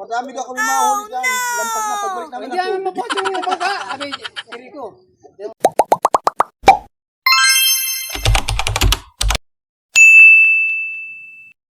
Madami daw kami mahuli dyan. Lampas na pagbalik namin. Hindi namin mapoto yung bangka. Abi, Rico.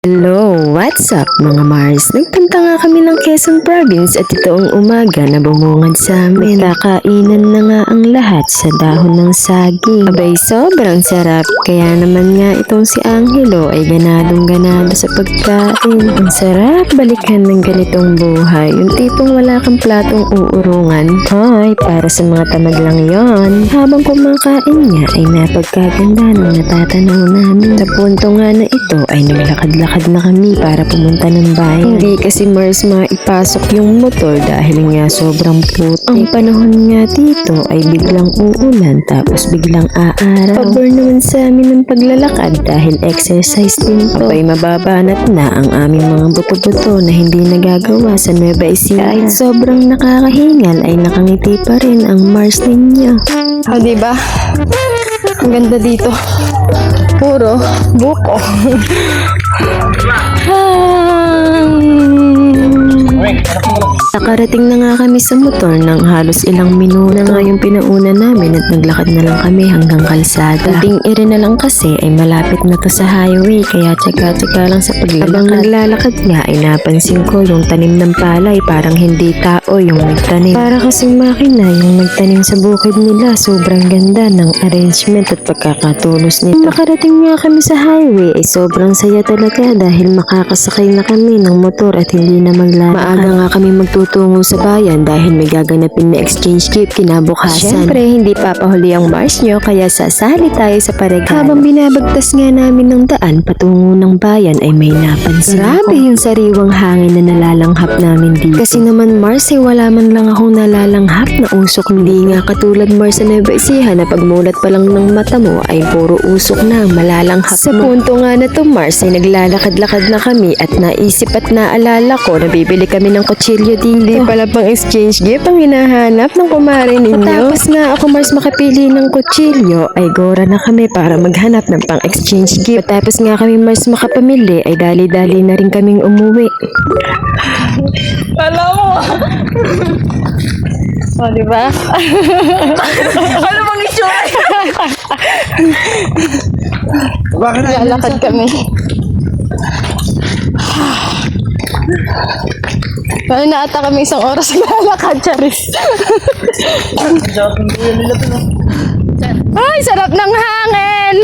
Hello, what's up mga Mars? Nagpunta nga kami ng Quezon Province at ito ang umaga na bumungad sa amin. Kakainan na nga ang lahat sa dahon ng saging. Abay, sobrang sarap. Kaya naman nga itong si Angelo ay ganadong-ganado sa pagkain. Ang sarap balikan ng ganitong buhay. Yung tipong wala kang platong uurungan. Hoy, para sa mga tamad lang yon. Habang kumakain niya ay napagkaganda ng natatanaw namin. Sa punto nga na ito ay naglakad-lakad na kami para pumunta ng bayan. Hindi kasi Mars maipasok yung motor dahil nga sobrang puti. Ang panahon nga dito ay biglang uulan tapos biglang aaraw. Pabor naman sa amin ng paglalakad dahil exercise din to. Abay mababanat na ang aming mga buto-buto na hindi nagagawa sa Nueva Ecija. Kahit sobrang nakakahingal ay nakangiti pa rin ang Mars ninyo. O diba? Ang ganda dito. Puro buko. Nakarating na nga kami sa motor ng halos ilang minuto na nga yung pinauna namin at naglakad na lang kami hanggang kalsada. Ating iri na lang kasi ay malapit na to sa highway kaya tsaga-tsaga lang sa paglalakad. Habang naglalakad nga ay napansin ko yung tanim ng palay parang hindi tao yung nagtanim. Para kasing makina yung nagtanim sa bukid nila. Sobrang ganda ng arrangement at pagkakatulos nito. Makarating nga kami sa highway ay sobrang saya talaga dahil makakasakay na kami ng motor at hindi na maglalakad. Maaga nga kami magtutungo sa bayan dahil may gaganapin na exchange gift kinabukasan. Siyempre, hindi papahuli ang Mars nyo kaya sasali tayo sa paregalo. Habang binabagtas nga namin ng daan patungo ng bayan ay may napansin. Grabe yung sariwang hangin na nalalanghap namin dito. Kasi naman Mars ay wala man lang akong nalalanghap na usok. Hindi nga katulad Mars sa Nueva Ecija na pagmulat pa lang ng mata mo ay puro usok na malalanghap. Sa punto nga na to Mars ay naglalakad-lakad na kami at naisip at naalala ko na bibili kami ng kutsilyo dito. Hindi pala pang exchange gift ang hinahanap ng kumare ninyo. Tapos nga ako Mars makapili ng kutsilyo ay gora na kami para maghanap ng pang exchange gift. Tapos nga kami Mars makapamili ay dali-dali na rin kaming umuwi. Alam mo. O, diba? Ano bang itsura? Bakit na? Lalakad kami. Paano na ata kami isang oras lalakad, Charis? Ay, sarap ng hangin!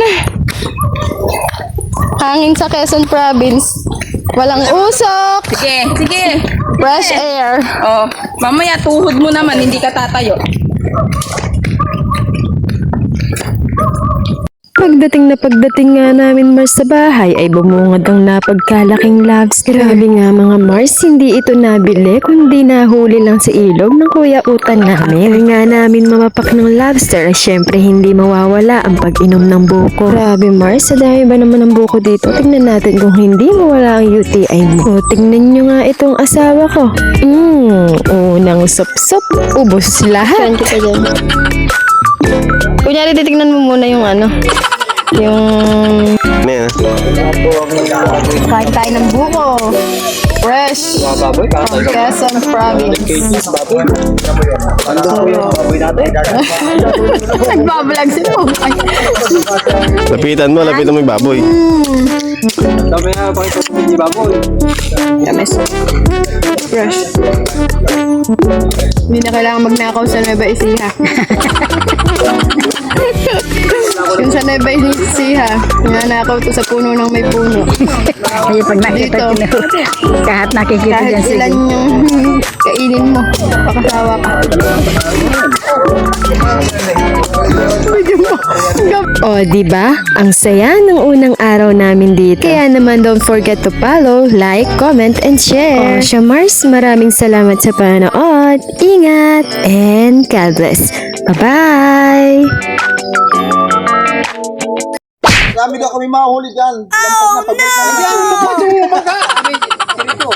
Hangin sa Quezon Province. Walang usok. Sige, sige. Fresh air. Oh, mamaya tuhod mo naman, hindi ka tatayo. Pagdating nga namin Mars sa bahay ay bumungad ang napagkalaking lobster. Grabe nga mga Mars, hindi ito nabili kundi nahuli lang sa ilog ng kuya utan namin. Kaya nga namin mamapak ng lobster ay syempre hindi mawawala ang pag-inom ng buko. Grabe Mars, sa dami ba naman ng buko dito? Tingnan natin kung hindi mawala ang UTI mo. O, tingnan nyo nga itong asawa ko. Unang sup-sup, ubos lahat. Kunyari titignan mo muna yung ano. Yung kain tayo ng buko. Fresh. From Quezon Province. Ando po yung baboy natin. Nagbablog si Pumay. Lapitan mo yung baboy. Dami na pakita mo yung baboy. Yames. Fresh. Hindi na kailangan magnakaw sa Nueva Ecija. Yung sa Nueva Ecija, nanakaw to sa puno ng may puno. Ay, pag nakita Dito. kahit nakikita Kahit dyan ilan yung kainin mo, pakasawa ka. O, diba? Ang saya ng unang araw namin dito. Kaya naman don't forget to follow, like, comment, and share. O, siya Mars, maraming salamat sa panood. Ingat and God bless. Bye-bye! Madami daw kami mahuli dyan. Lampas na pagbalik namin. Hindi namin mapoto yung bangka. Abi, Rico.